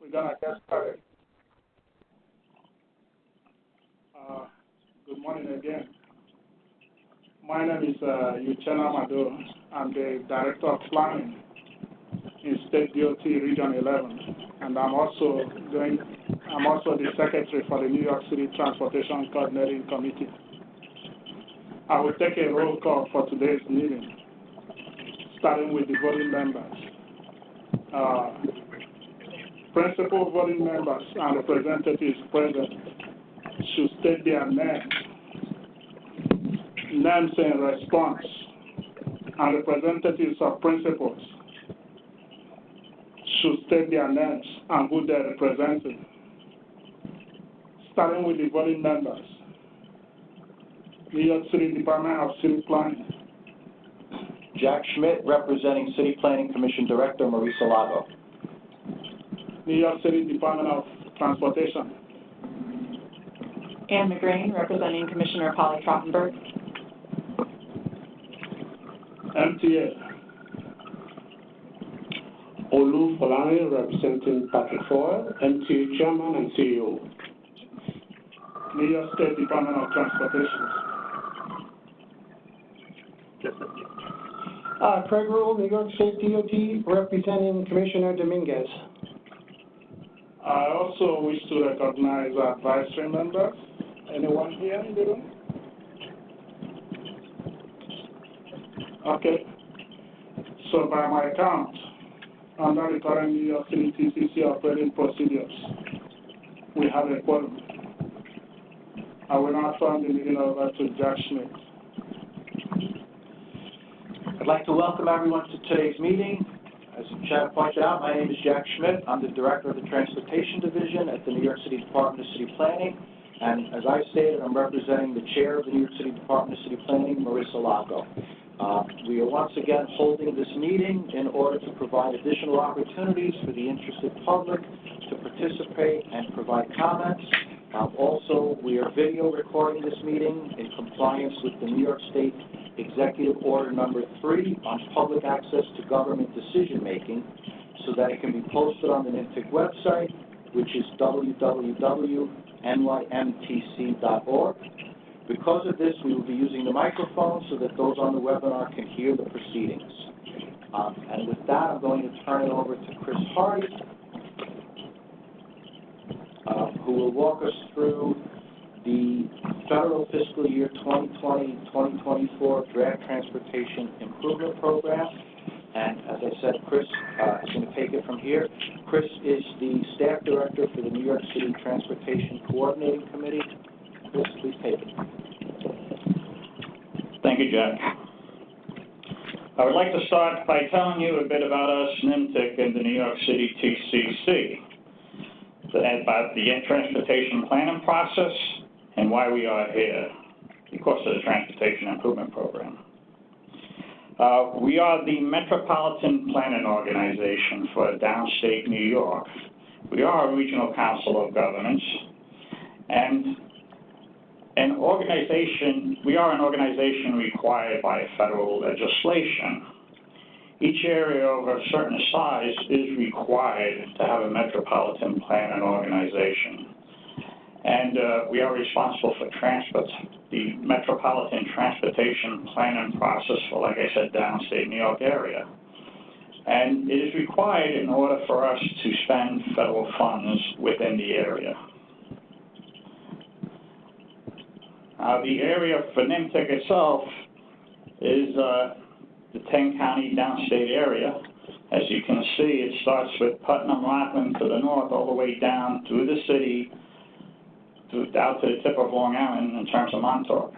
We're gonna get started. Good morning again. My name is Uchenna Mado. I'm the Director of Planning in State DOT Region 11, and I'm also the Secretary for the New York City Transportation Coordinating Committee. I will take a roll call for today's meeting, starting with the voting members. Principal voting members and representatives present should state their names in response, and representatives of principals should state their names and who they're representing. Starting with the voting members. New York City Department of City Planning. Jack Schmidt, representing City Planning Commission Director Marisa Lago. New York City Department of Transportation. Ann McGrain, representing Commissioner Polly Trottenberg. MTA. Olu Folani, representing Patrick Foyle, MTA Chairman and CEO. New York State Department of Transportation. Craig Rule, New York State DOT, representing Commissioner Dominguez. I also wish to recognize advisory members. Anyone here in the room? Okay. So by my count, under the current New York City TCC operating procedures, we have a quorum. I will now turn the meeting over to Jack Schmidt. I'd like to welcome everyone to today's meeting. As Chad pointed out, my name is Jack Schmidt. I'm the Director of the Transportation Division at the New York City Department of City Planning. And as I stated, I'm representing the Chair of the New York City Department of City Planning, Marisa Lago. We are once again holding this meeting in order to provide additional opportunities for the interested public to participate and provide comments. Also, we are video recording this meeting in compliance with the New York State Executive Order Number 3 on public access to government decision-making so that it can be posted on the NYMTC website, which is www.NYMTC.org. Because of this, we will be using the microphone so that those on the webinar can hear the proceedings. And with that, I'm going to turn it over to Chris Hardy, who will walk us through the federal fiscal year 2020-2024 Draft Transportation Improvement Program. And as I said, Chris is going to take it from here. Chris is the Staff Director for the New York City Transportation Coordinating Committee. Chris, please take it. Thank you, Jack. I would like to start by telling you a bit about us, NYMTC, and the New York City TCC, about the transportation planning process and why we are here, because of the Transportation Improvement Program. We are the Metropolitan Planning Organization for downstate New York. We are a regional council of governments, and we are an organization required by federal legislation. Each area of a certain size is required to have a metropolitan planning organization. And we are responsible for the metropolitan transportation planning process for, like I said, downstate New York area. And it is required in order for us to spend federal funds within the area. The area for NYMTC itself is the 10-county downstate area. As you can see, it starts with Putnam, Rockland to the north, all the way down through the city, out to the tip of Long Island in terms of Montauk.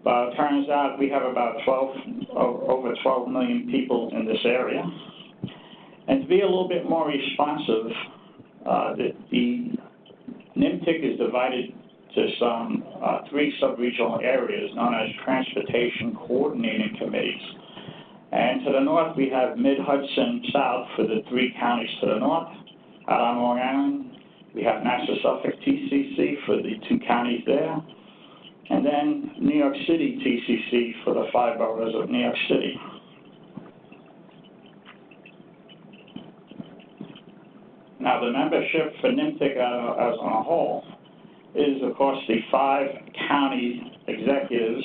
But it turns out we have about over 12 million people in this area. And to be a little bit more responsive, the NYMTC is divided to some 3 sub-regional areas known as Transportation Coordinating Committees. And to the north, we have Mid-Hudson South for the 3 counties to the north. Out on Long Island, we have Nassau-Suffolk TCC for the 2 counties there. And then New York City TCC for the 5 boroughs of New York City. Now, the membership for NYMTC as on a whole is, of course, the 5 county executives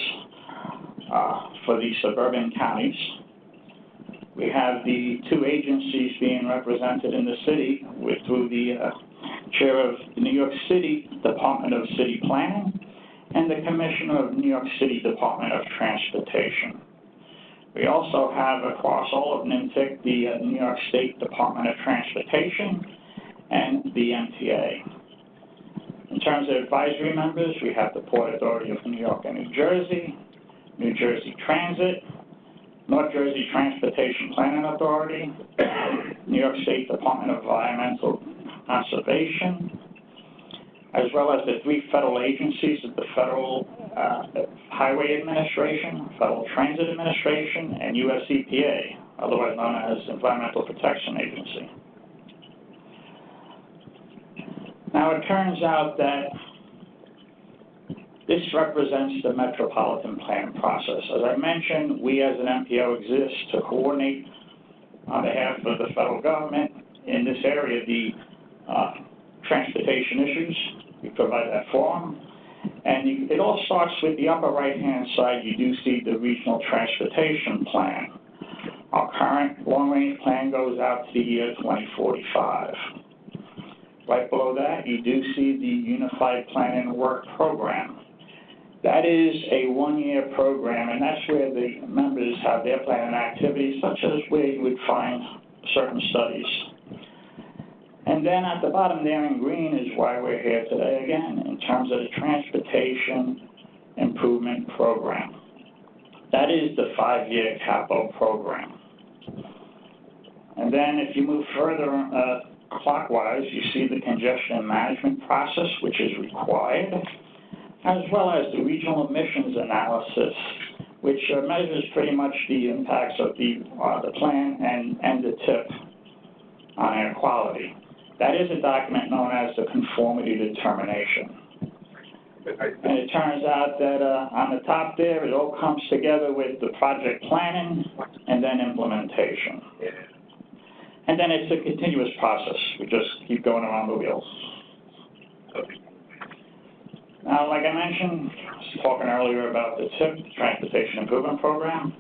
for the suburban counties. We have the 2 agencies being represented in the city through the chair of the New York City Department of City Planning and the commissioner of New York City Department of Transportation. We also have across all of NYMTC the New York State Department of Transportation and the MTA. In terms of advisory members, we have the Port Authority of New York and New Jersey Transit, North Jersey Transportation Planning Authority, New York State Department of Environmental Conservation, as well as the 3 federal agencies of the Federal Highway Administration, Federal Transit Administration, and US EPA, otherwise known as Environmental Protection Agency. Now, it turns out that this represents the Metropolitan Plan process. As I mentioned, we as an MPO exist to coordinate on behalf of the federal government in this area the transportation issues. We provide that forum. And it all starts with the upper right-hand side. You do see the Regional Transportation Plan. Our current long-range plan goes out to the year 2045. Right below that, you do see the Unified Plan and Work Program. That is a 1-year program, and that's where the members have their plan and activities, such as where you would find certain studies. And then at the bottom there in green is why we're here today again, in terms of the Transportation Improvement Program. That is the 5-year capital program. And then if you move further clockwise, you see the congestion management process, which is required, as well as the regional emissions analysis, which measures pretty much the impacts of the plan and the TIP on air quality. That is a document known as the conformity determination. And it turns out that on the top there, it all comes together with the project planning and then implementation. And then it's a continuous process. We just keep going around the wheels. Now, like I mentioned, I was talking earlier about the TIP, the Transportation Improvement Program.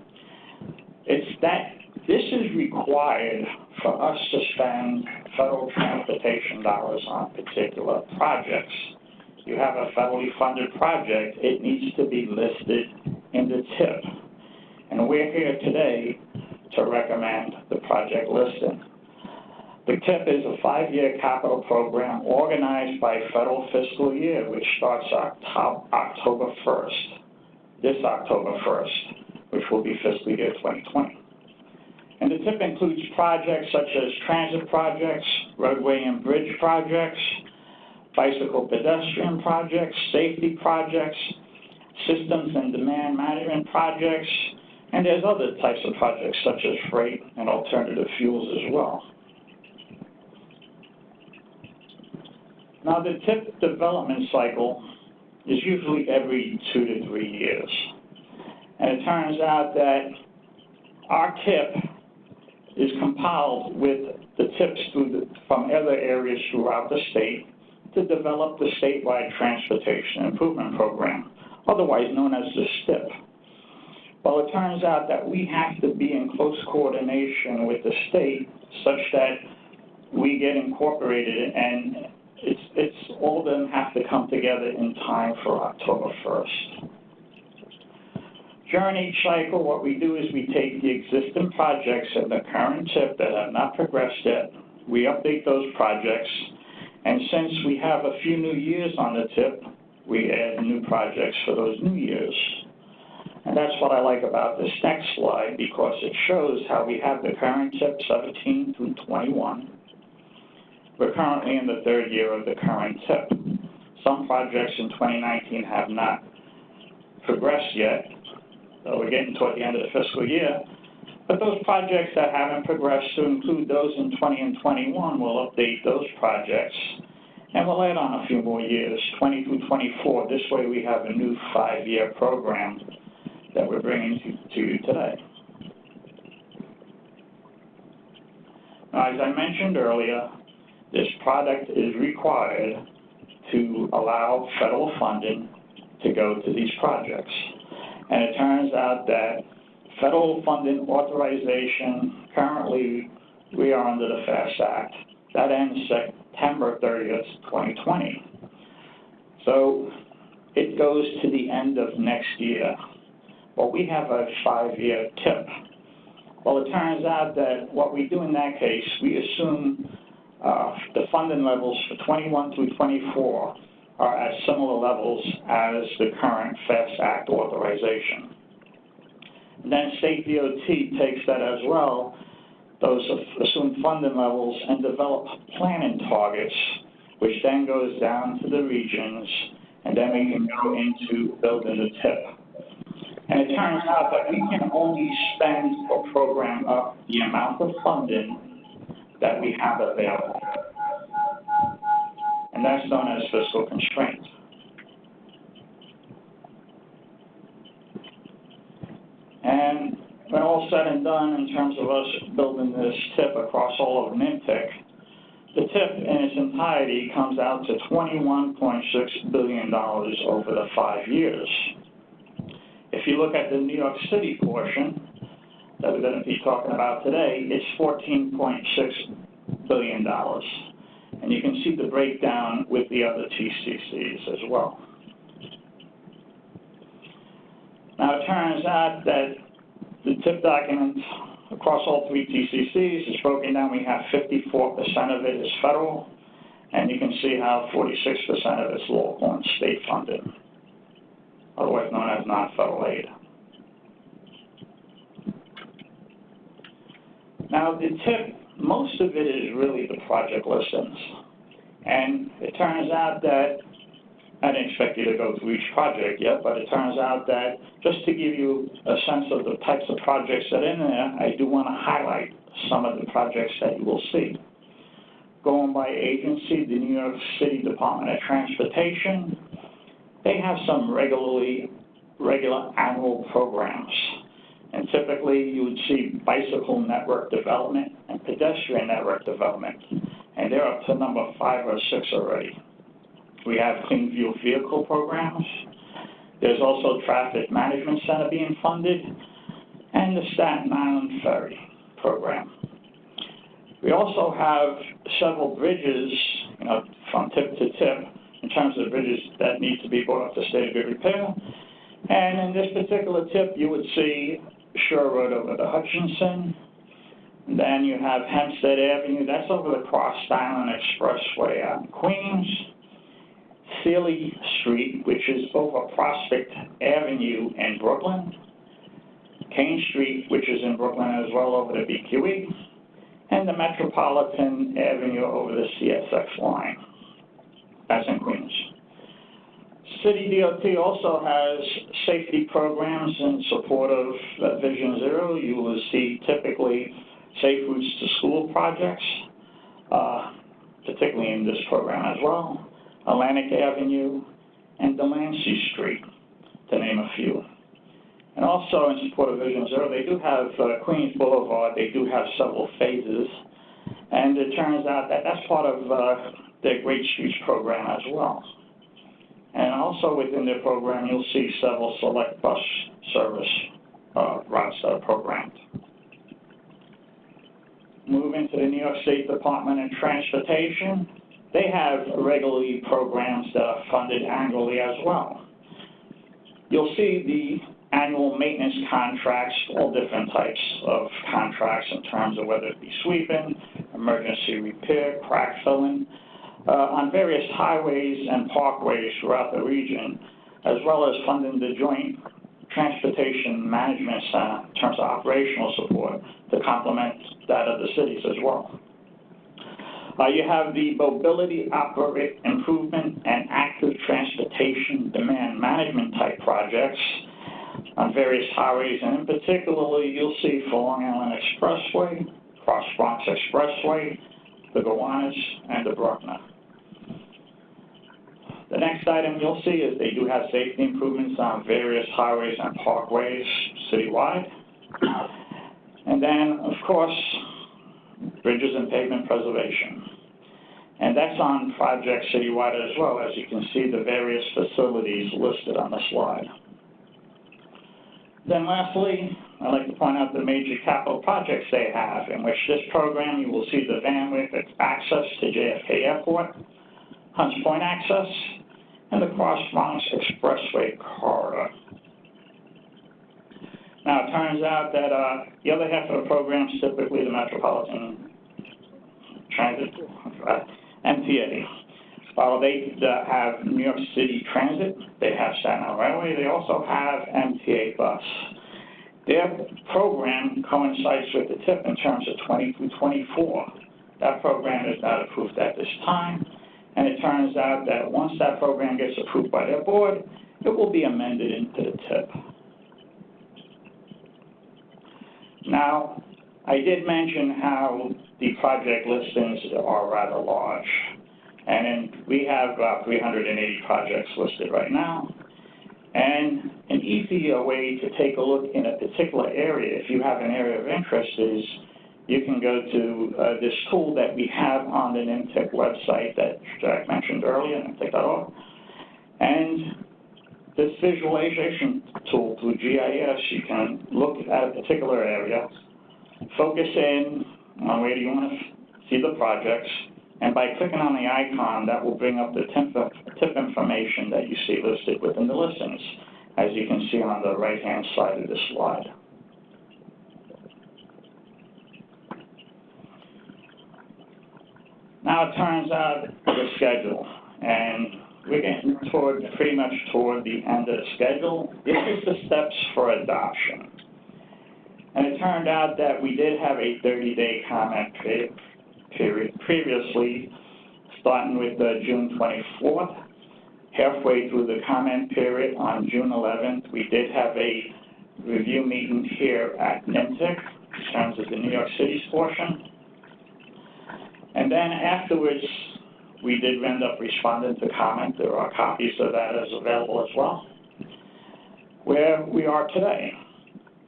It's that this is required for us to spend federal transportation dollars on particular projects. You have a federally funded project, it needs to be listed in the TIP. And we're here today to recommend the project listing. The TIP is a 5-year capital program organized by federal fiscal year, which starts October 1st, this October 1st, which will be fiscal year 2020. And the TIP includes projects such as transit projects, roadway and bridge projects, bicycle pedestrian projects, safety projects, systems and demand management projects, and there's other types of projects such as freight and alternative fuels as well. Now, the TIP development cycle is usually every 2 to 3 years. And it turns out that our TIP is compiled with the TIPs from other areas throughout the state to develop the statewide Transportation Improvement Program, otherwise known as the STIP. Well, it turns out that we have to be in close coordination with the state such that we get incorporated, and it's all of them have to come together in time for October 1st. During each cycle, what we do is we take the existing projects in the current TIP that have not progressed yet, we update those projects, and since we have a few new years on the TIP, we add new projects for those new years. And that's what I like about this next slide, because it shows how we have the current TIP 17 through 21. We're currently in the 3rd year of the current TIP. Some projects in 2019 have not progressed yet, so we're getting toward the end of the fiscal year. But those projects that haven't progressed, to include those in 20 and 21, we'll update those projects, and we'll add on a few more years, 20 through 24. This way we have a new 5-year program that we're bringing to you today. Now, as I mentioned earlier, this product is required to allow federal funding to go to these projects. And it turns out that federal funding authorization, currently we are under the FAST Act. That ends September 30th, 2020. So it goes to the end of next year. Well, we have a 5-year TIP. Well, it turns out that what we do in that case, we assume the funding levels for 21 through 24 are at similar levels as the current FAST Act authorization. And then State DOT takes that as well, those assumed funding levels, and develop planning targets, which then goes down to the regions, and then we can go into building the TIP. And it turns out that we can only spend or program up the amount of funding that we have available. And that's known as fiscal constraint. And when all said and done in terms of us building this TIP across all of NYMTC, the TIP in its entirety comes out to $21.6 billion over the 5 years. If you look at the New York City portion that we're going to be talking about today, it's $14.6 billion. And you can see the breakdown with the other TCCs as well. Now, it turns out that the TIP document across all 3 TCCs is broken down. We have 54% of it is federal, and you can see how 46% of it is local and state funded, otherwise known as non-federal aid. Now, the TIP, most of it is really the project listings. And it turns out that, I didn't expect you to go through each project yet, but it turns out that just to give you a sense of the types of projects that are in there, I do want to highlight some of the projects that you will see. Going by agency, the New York City Department of Transportation, they have some regular annual programs. And typically, you would see bicycle network development and pedestrian network development. And they're up to number 5 or 6 already. We have clean fuel vehicle programs. There's also traffic management center being funded, and the Staten Island Ferry program. We also have several bridges, from tip to tip, in terms of bridges that need to be brought up to state of good repair. And in this particular tip, you would see Shore Road over the Hutchinson. And then you have Hempstead Avenue. That's over the Cross Island Expressway out in Queens. Sealy Street, which is over Prospect Avenue in Brooklyn. Kane Street, which is in Brooklyn as well, over the BQE. And the Metropolitan Avenue over the CSX line. That's in Queens. City DOT also has safety programs in support of Vision Zero. You will see typically Safe Routes to School projects, particularly in this program as well. Atlantic Avenue and Delancey Street, to name a few. And also in support of Vision Zero, they do have Queens Boulevard. They do have several phases. And it turns out that that's part of their Great Streets program as well. And also within their program, you'll see several select bus service routes that are programmed. Moving to the New York State Department of Transportation, they have regularly programs that are funded annually as well. You'll see the annual maintenance contracts, all different types of contracts in terms of whether it be sweeping, emergency repair, crack filling, on various highways and parkways throughout the region, as well as funding the Joint Transportation Management Center in terms of operational support to complement that of the cities as well. You have the mobility improvement and active transportation demand management type projects on various highways, and in particular, you'll see for Long Island Expressway, Cross Bronx Expressway, the Gowanus, and the Bruckner. The next item you'll see is they do have safety improvements on various highways and parkways citywide. And then, of course, bridges and pavement preservation. And that's on project citywide as well, as you can see the various facilities listed on the slide. Then lastly, I'd like to point out the major capital projects they have, in which this program you will see the Van Wyck access to JFK Airport, Hunts Point access, and the Cross Bronx Expressway corridor. Now, it turns out that the other half of the program is typically the Metropolitan Transit, MTA. While they have New York City Transit, they have Staten Island Railway, they also have MTA Bus. Their program coincides with the TIP in terms of 20 through 24. That program is not approved at this time, and it turns out that once that program gets approved by their board, it will be amended into the TIP. Now, I did mention how the project listings are rather large, and we have about 380 projects listed right now. And an easier way to take a look in a particular area, if you have an area of interest, is you can go to this tool that we have on the NYMTC website that Jack mentioned earlier, NYMTC.org. And this visualization tool through GIS, you can look at a particular area, focus in on where you want to see the projects, and by clicking on the icon, that will bring up the TIP information that you see listed within the listings, as you can see on the right-hand side of this slide. Now it turns out the schedule, and we're getting pretty much toward the end of the schedule. This is the steps for adoption. And it turned out that we did have a 30-day comment period previously, starting with June 24th. Halfway through the comment period on June 11th, we did have a review meeting here at NYMTC in terms of the New York City's portion. And then afterwards, we did end up responding to comment. There are copies of that as available as well. Where we are today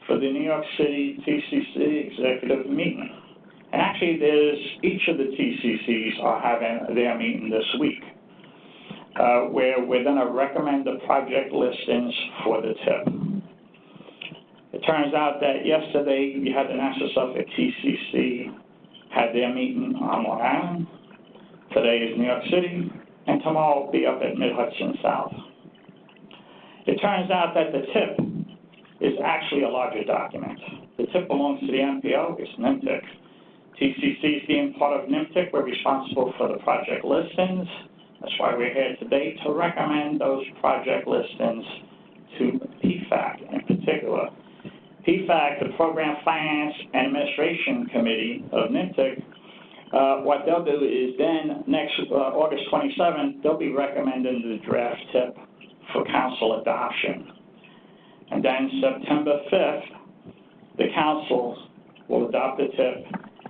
for the New York City TCC executive meeting. And actually, each of the TCCs are having their meeting this week, where we're going to recommend the project listings for the TIP. It turns out that yesterday, we had the National Suffolk TCC had their meeting on Long Island. Today is New York City, and tomorrow will be up at Mid-Hudson South. It turns out that the TIP is actually a larger document. The TIP belongs to the MPO, it's NYMTC. TCCs being part of NYMTC, we're responsible for the project listings. That's why we're here today to recommend those project listings to PFAC in particular. PFAC, the Program Finance and Administration Committee of NYMTC, what they'll do is then next August 27th, they'll be recommending the draft TIP for council adoption. And then September 5th, the council will adopt the TIP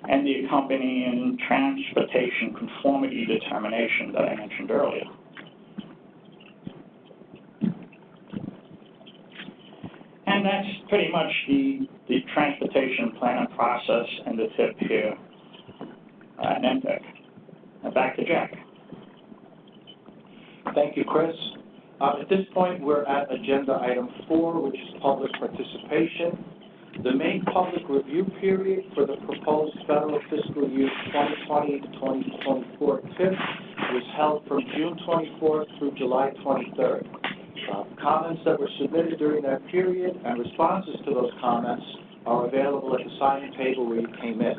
and the accompanying transportation conformity determination that I mentioned earlier. And that's pretty much the transportation planning process and the TIP here at NYMTC. Now back to Jack. Thank you, Chris. At this point, we're at agenda item 4, which is public participation. The main public review period for the proposed federal fiscal year 2020 to 2024 TIP was held from June 24th through July 23rd. Comments that were submitted during that period and responses to those comments are available at the sign-in table where you came in.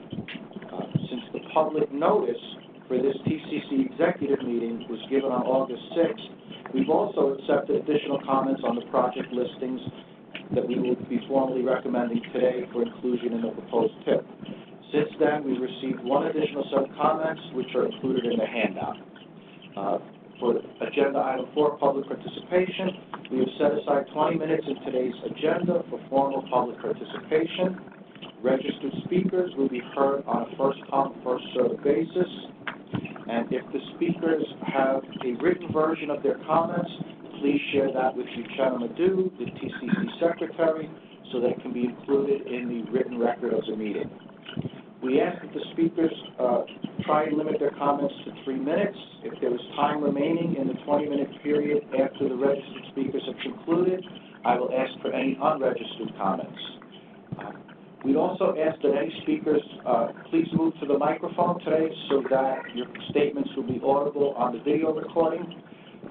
Since the public notice for this TCC executive meeting was given on August 6th, we've also accepted additional comments on the project listings that we will be formally recommending today for inclusion in the proposed TIP. Since then, we've received one additional set of comments, which are included in the handout. For agenda item 4, public participation, we have set aside 20 minutes in today's agenda for formal public participation. Registered speakers will be heard on a first-come, first-served basis. And if the speakers have a written version of their comments, please share that with Uchenna Madhu, the TCC Secretary, so that it can be included in the written record of the meeting. We ask that the speakers try and limit their comments to 3 minutes. If there is time remaining in the 20-minute period after the registered speakers have concluded, I will ask for any unregistered comments. We'd also ask that any speakers please move to the microphone today so that your statements will be audible on the video recording.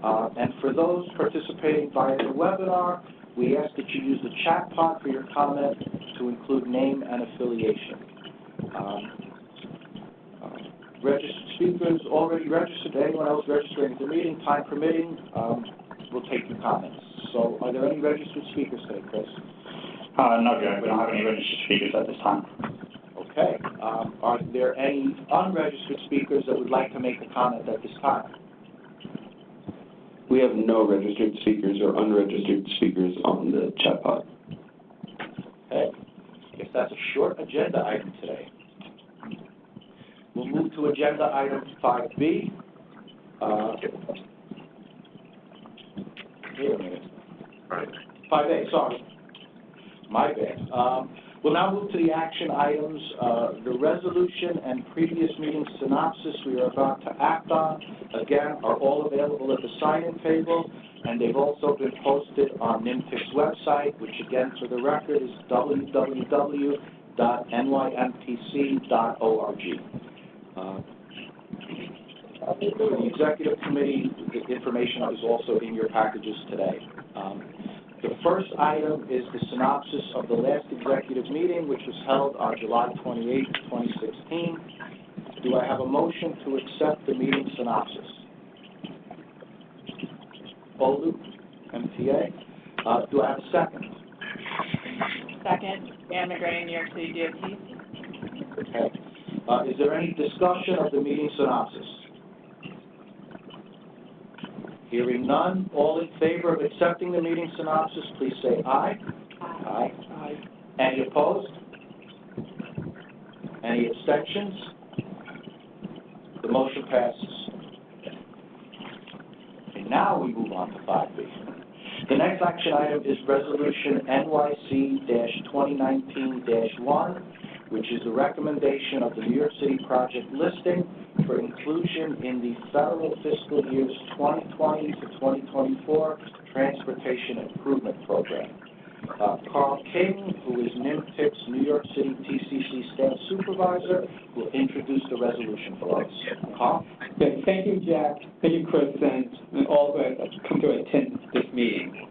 And for those participating via the webinar, we ask that you use the chat pod for your comment to include name and affiliation. Registered speakers already registered. Anyone else registering at the meeting, time permitting, we'll take your comments. So are there any registered speakers today, Chris? No, Jack, we don't have any registered speakers at this time. Okay. Are there any unregistered speakers that would like to make a comment at this time? We have no registered speakers or unregistered speakers on the chat pod. Okay. I guess that's a short agenda item today. We'll move to agenda item 5B. Wait a minute. 5A, sorry. My bad. We'll now move to the action items. The resolution and previous meeting synopsis we are about to act on, again, are all available at the sign-in table, and they've also been posted on NYMTC's website, which again, for the record, is www.nymtc.org. For the executive committee, the information is also in your packages today. The first item is the synopsis of the last executive meeting, which was held on July 28, 2016. Do I have a motion to accept the meeting synopsis? Olu, MTA. Do I have a second? Second, Ann McGray, New York City DOT. Okay. Is there any discussion of the meeting synopsis? Hearing none, all in favor of accepting the meeting synopsis, please say aye. Aye. Aye. Any opposed? Any abstentions? The motion passes. And now we move on to 5B. The next action item is Resolution NYC-2019-1, which is the recommendation of the New York City project listing for inclusion in the federal fiscal years 2020 to 2024 Transportation Improvement Program. Carl King, who is NYMTC's New York City TCC staff supervisor, will introduce the resolution for us. Carl? Yes, thank you, Jack. Thank you, Chris, and all who have come to attend this meeting.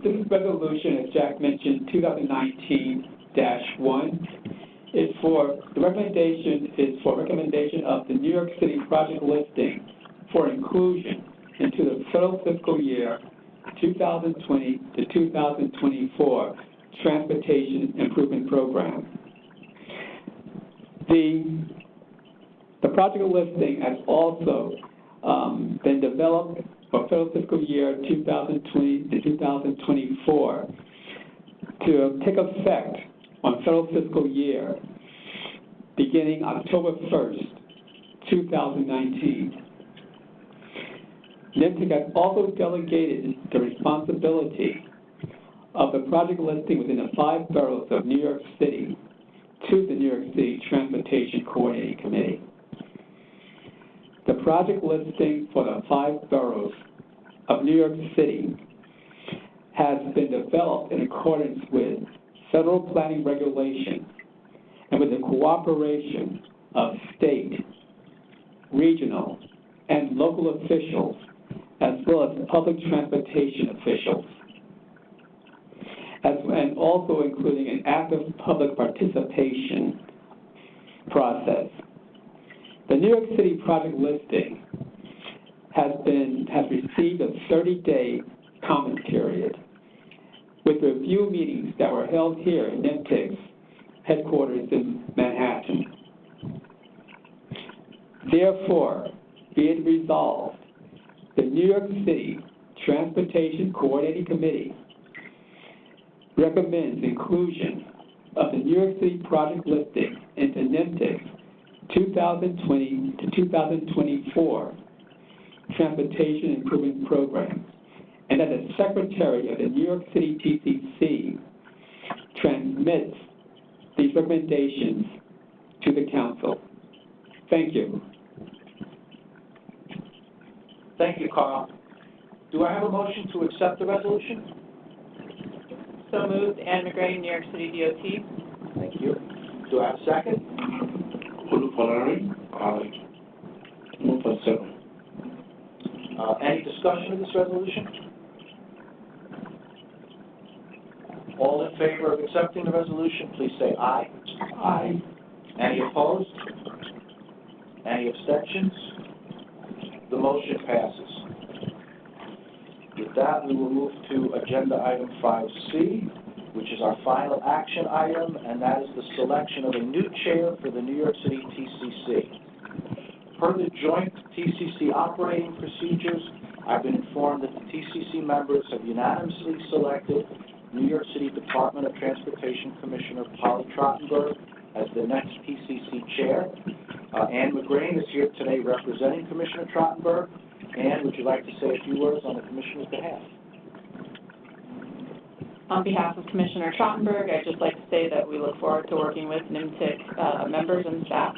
This resolution, as Jack mentioned, 2019-1, is for recommendation of the New York City project listing for inclusion into the federal fiscal year 2020 to 2024 Transportation Improvement Program. The project listing has also been developed for federal fiscal year 2020 to 2024 to take effect on federal fiscal year beginning October 1st, 2019. NYMTC has also delegated the responsibility of the project listing within the 5 boroughs of New York City to the New York City Transportation Coordinating Committee. The project listing for the 5 boroughs of New York City has been developed in accordance with federal planning regulations and with the cooperation of state, regional, and local officials, as well as public transportation officials, and also including an active public participation process. The New York City project listing has received a 30-day comment period with review meetings that were held here in NYMTC's headquarters in Manhattan. Therefore, be it resolved, the New York City Transportation Coordinating Committee recommends inclusion of the New York City project listing into NYMTC's 2020 to 2024 Transportation Improvement Program, and that the Secretary of the New York City TCC transmits these recommendations to the council. Thank you. Thank you, Carl. Do I have a motion to accept the resolution? So moved. Anne McGrain, New York City DOT. Thank you. Do I have a second? Olu Falari, move for second. Any discussion of this resolution? All in favor of accepting the resolution, please say aye. Aye. Any opposed? Any abstentions? The motion passes. With that, we will move to agenda item 5C, which is our final action item, and that is the selection of a new chair for the New York City TCC. Per the joint TCC operating procedures, I've been informed that the TCC members have unanimously selected New York City Department of Transportation Commissioner Polly Trottenberg as the next TCC chair. Anne McGrain is here today representing Commissioner Trottenberg. Anne, would you like to say a few words on the Commissioner's behalf? On behalf of Commissioner Trottenberg, I'd just like to say that we look forward to working with NYMTC members and staff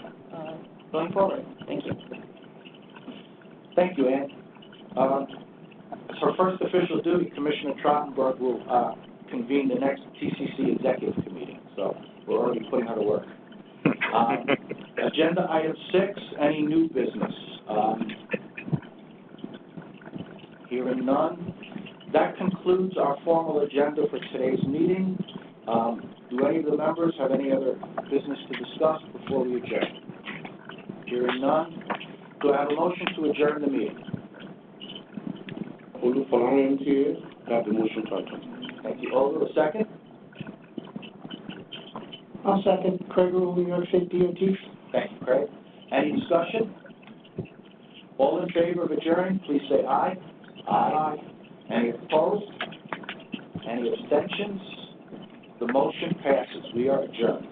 going forward. Thank you. Thank you, Anne. As her first official duty, Commissioner Trottenberg will convene the next TCC Executive Committee, so we're already putting her to work. Agenda item 6, any new business? Hearing none. That concludes our formal agenda for today's meeting. Do any of the members have any other business to discuss before we adjourn? Hearing none. Do I have a motion to adjourn the meeting? Olu Falari, MTA, have the motion to adjourn. Thank you. Olu, a second? I'll second. Craig Rule, New York State DOT. Thank you, Craig. Any discussion? All in favor of adjourning, please say aye. Aye. Any opposed? Any abstentions? The motion passes. We are adjourned.